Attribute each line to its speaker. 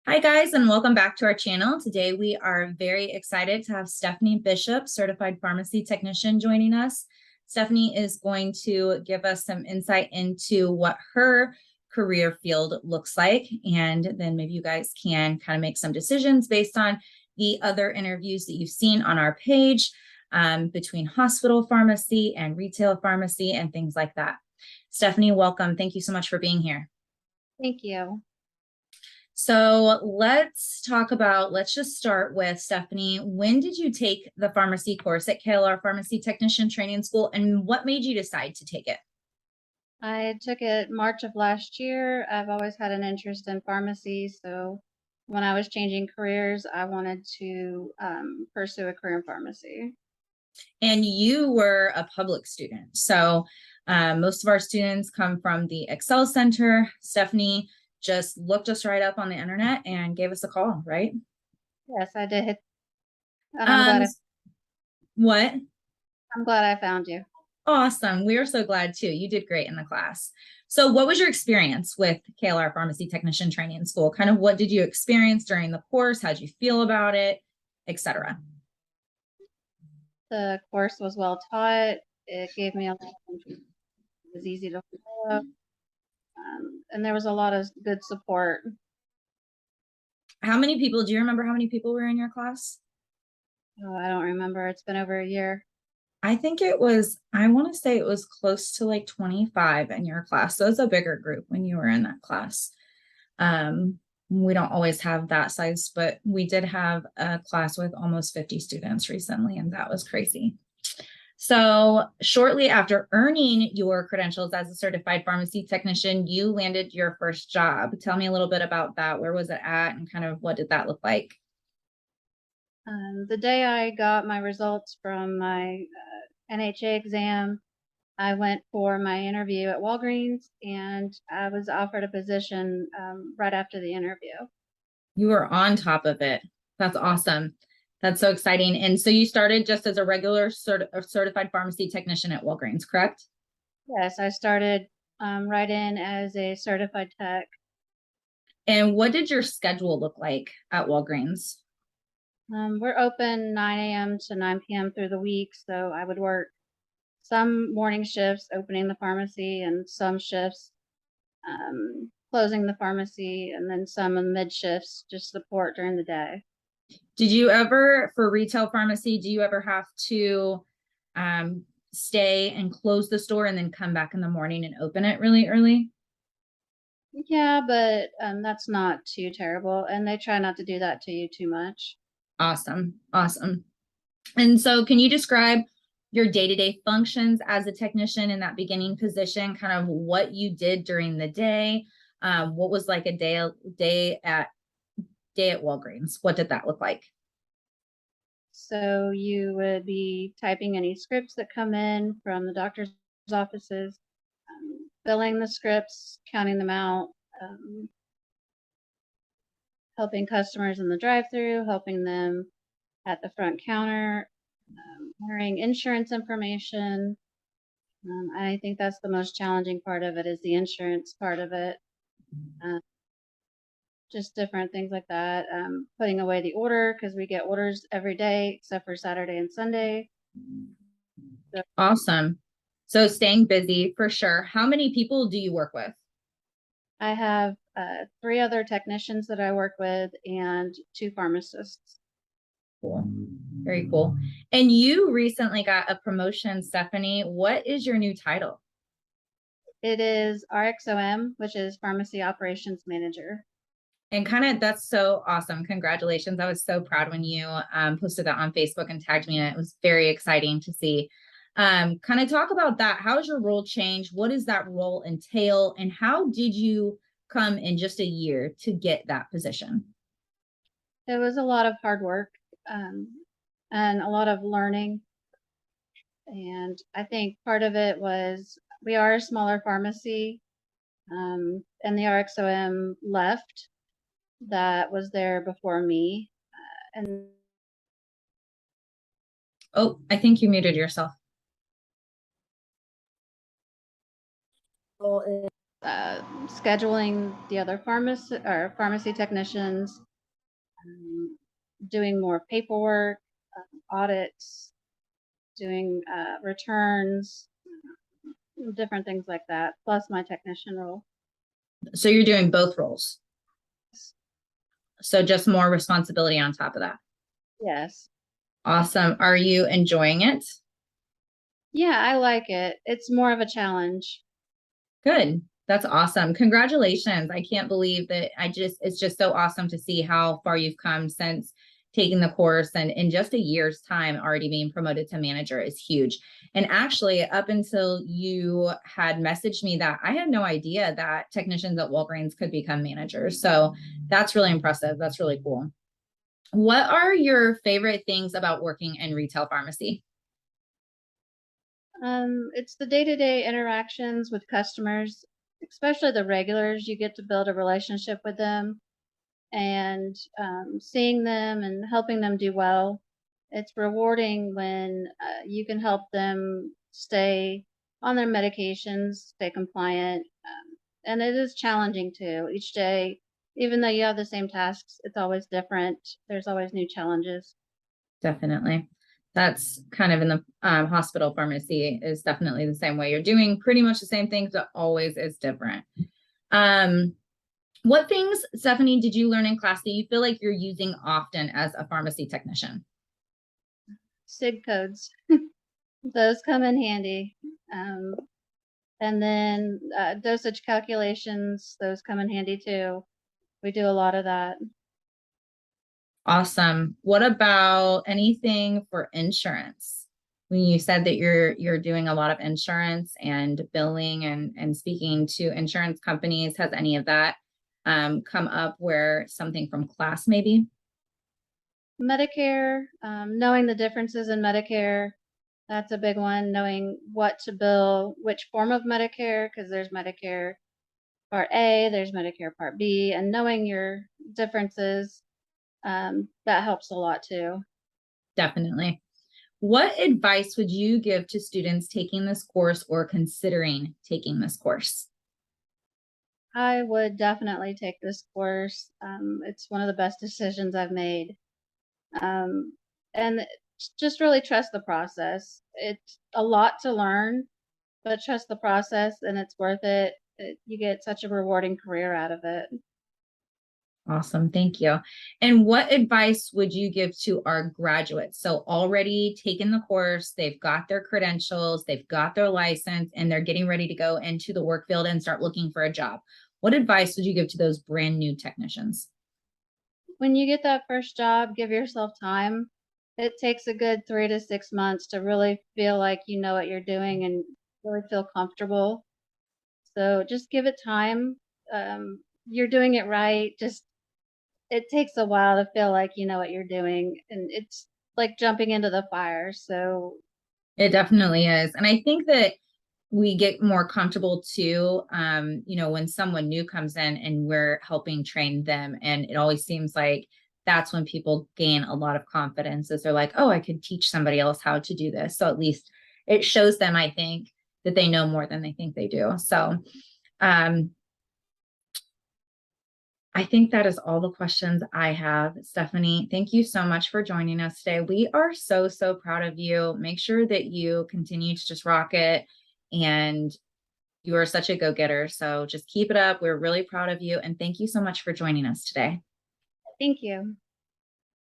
Speaker 1: Hi guys, and welcome back to our channel. Today we are very excited to have Stephanie Bishop, certified pharmacy technician, joining us. Stephanie is going to give us some insight into what her career field looks like, and then maybe you guys can kind of make some decisions based on the other interviews that you've seen on our page between hospital pharmacy and retail pharmacy and things like that. Stephanie, welcome. Thank you so much for being here.
Speaker 2: Thank you.
Speaker 1: So let's just start with Stephanie. When did you take the pharmacy course at KLR Pharmacy Technician Training School, and what made you decide to take it?
Speaker 2: I took it March of last year. I've always had an interest in pharmacy, so when I was changing careers, I wanted to pursue a career in pharmacy.
Speaker 1: And you were a public student. So most of our students come from the Excel Center. Stephanie just looked us right up on the internet and gave us a call, right?
Speaker 2: Yes, I did. And I'm
Speaker 1: what?
Speaker 2: glad I found you.
Speaker 1: Awesome. We are so glad too. You did great in the class. So what was your experience with KLR Pharmacy Technician Training School? Kind of what did you experience during the course? How'd you feel about it, etc.?
Speaker 2: The course was well taught. It gave me a lot of interest. It was easy to follow. And there was a lot of good support.
Speaker 1: Do you remember how many people were in your class?
Speaker 2: Oh, I don't remember. It's been over a year.
Speaker 1: I want to say it was close to like 25 in your class. So it's a bigger group when you were in that class. We don't always have that size, but we did have a class with almost 50 students recently, and that was crazy. So shortly after earning your credentials as a certified pharmacy technician, you landed your first job. Tell me a little bit about that. Where was it at, and kind of what did that look like?
Speaker 2: The day I got my results from my NHA exam, I went for my interview at Walgreens, and I was offered a position right after the interview.
Speaker 1: You were on top of it. That's awesome. That's so exciting. And so you started just as a regular certified pharmacy technician at Walgreens, correct?
Speaker 2: Yes, I started right in as a certified tech.
Speaker 1: And what did your schedule look like at Walgreens?
Speaker 2: We're open 9 a.m. to 9 p.m. through the week, so I would work some morning shifts opening the pharmacy and some shifts closing the pharmacy, and then some mid shifts just support during the day.
Speaker 1: Did you ever, for retail pharmacy, do you ever have to stay and close the store and then come back in the morning and open it really early?
Speaker 2: Yeah, but that's not too terrible, and they try not to do that to you too much.
Speaker 1: Awesome. Awesome. And so can you describe your day-to-day functions as a technician in that beginning position, kind of what you did during the day? What was like a day at Walgreens? What did that look like?
Speaker 2: So you would be typing any scripts that come in from the doctor's offices, filling the scripts, counting them out, helping customers in the drive-through, helping them at the front counter, entering insurance information. I think that's the most challenging part of it, is the insurance part of it. Just different things like that. Putting away the order, because we get orders every day except for Saturday and Sunday. So,
Speaker 1: Awesome. So staying busy for sure. How many people do you work with?
Speaker 2: I have 3 other technicians that I work with and 2 pharmacists.
Speaker 1: Cool. Very cool. And you recently got a promotion, Stephanie. What is your new title?
Speaker 2: It is RXOM, which is Pharmacy Operations Manager.
Speaker 1: And that's so awesome. Congratulations. I was so proud when you posted that on Facebook and tagged me in it. It was very exciting to see. Kind of talk about that. How has your role changed? What does that role entail? And how did you come in just a year to get that position?
Speaker 2: It was a lot of hard work and a lot of learning. And I think part of it was we are a smaller pharmacy, and the RXOM left that was there before me. And
Speaker 1: oh, I think you muted yourself.
Speaker 2: scheduling the other pharmacy technicians, doing more paperwork, audits, doing returns, different things like that, plus my technician role.
Speaker 1: So you're doing both roles. So just more responsibility on top of that.
Speaker 2: Yes.
Speaker 1: Awesome. Are you enjoying it?
Speaker 2: Yeah, I like it. It's more of a challenge.
Speaker 1: Good. That's awesome. Congratulations. I can't believe that it's just so awesome to see how far you've come since taking the course, and in just a year's time already being promoted to manager is huge. And actually, up until you had messaged me that, I had no idea that technicians at Walgreens could become managers. So that's really impressive. That's really cool. What are your favorite things about working in retail pharmacy?
Speaker 2: It's the day-to-day interactions with customers, especially the regulars. You get to build a relationship with them, and seeing them and helping them do well. It's rewarding when you can help them stay on their medications, stay compliant. And it is challenging too. Each day, even though you have the same tasks, it's always different. There's always new challenges.
Speaker 1: Definitely. That's kind of in the hospital pharmacy is definitely the same way. You're doing pretty much the same things, but always is different. What things, Stephanie, did you learn in class that you feel like you're using often as a pharmacy technician?
Speaker 2: SIG codes, those come in handy. And then dosage calculations, those come in handy too. We do a lot of that.
Speaker 1: Awesome. What about anything for insurance? When you said that you're doing a lot of insurance and billing and speaking to insurance companies, has any of that come up where something from class maybe?
Speaker 2: Medicare, knowing the differences in Medicare, that's a big one. Knowing what to bill, which form of Medicare, because there's Medicare Part A, there's Medicare Part B, and knowing your differences, that helps a lot too.
Speaker 1: Definitely. What advice would you give to students taking this course or considering taking this course?
Speaker 2: I would definitely take this course. It's one of the best decisions I've made. And just really trust the process. It's a lot to learn, but trust the process and it's worth it. You get such a rewarding career out of it.
Speaker 1: Awesome. Thank you. And what advice would you give to our graduates? So already taken the course, they've got their credentials, they've got their license, and they're getting ready to go into the work field and start looking for a job. What advice would you give to those brand new technicians?
Speaker 2: When you get that first job, give yourself time. It takes a good 3 to 6 months to really feel like you know what you're doing and really feel comfortable. So just give it time. You're doing it right. Just it takes a while to feel like you know what you're doing, and it's like jumping into the fire. So
Speaker 1: It definitely is. And I think that we get more comfortable too, when someone new comes in and we're helping train them. And it always seems like that's when people gain a lot of confidence, as they're like, oh, I could teach somebody else how to do this. So at least it shows them, I think, that they know more than they think they do. So I think that is all the questions I have. Stephanie, thank you so much for joining us today. We are so, so proud of you. Make sure that you continue to just rock it. And you are such a go-getter. So just keep it up. We're really proud of you. And thank you so much for joining us today.
Speaker 2: thank you.